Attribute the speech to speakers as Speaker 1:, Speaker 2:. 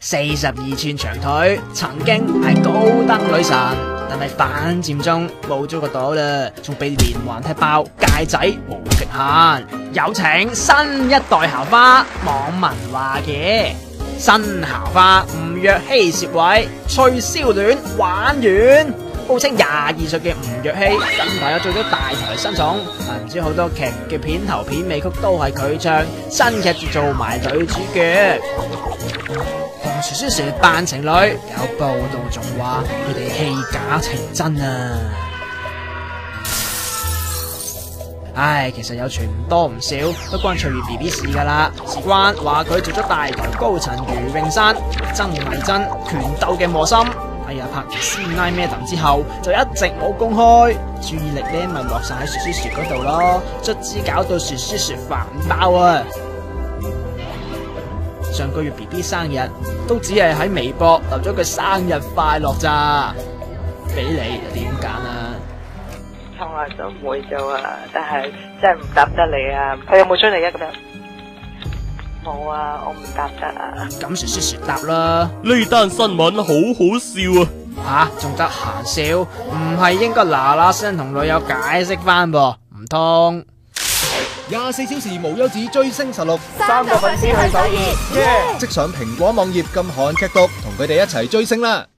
Speaker 1: 42寸長腿，曾經係高登女神，但係反佔中冇咗個朵啦，仲被連環踢爆戒仔無極限。有請新一代校花，網民話嘅新校花吳若希攝位，吹簫戀玩完。報稱22歲嘅吳若希近排有做咗大台新寵，唔知好多劇嘅片頭片尾曲都係佢唱，新劇就做埋女主角。同雪雪扮情侶，有報道仲話佢哋戲假情真啊！唉，其實有傳唔多唔少，都關翠如 BB 事噶啦。事關話佢做咗大台高層余詠珊、曾麗珍拳鬥嘅磨心。哎呀，拍完《師奶 Madam》之後就一直冇公開，注意力咧咪落晒喺雪雪嗰度咯，卒之搞到雪雪煩爆啊！上個月 BB 生日都只係喺微博留咗句生日快樂咋，俾你點揀啊？
Speaker 2: 從來都唔會做啊，但係真係唔答得你啊！佢有冇追你啊？咁樣冇啊，我唔答得啊。
Speaker 1: 咁雪答啦。
Speaker 3: 呢單新聞好好笑啊！
Speaker 1: 仲得閒笑？唔係應該嗱嗱聲同女友解釋翻噃？唔通
Speaker 4: 24小時無休止追星實錄
Speaker 2: 3個粉絲去首爾，
Speaker 4: 即上蘋果網頁撳韓劇讀，同佢哋一齊追星啦！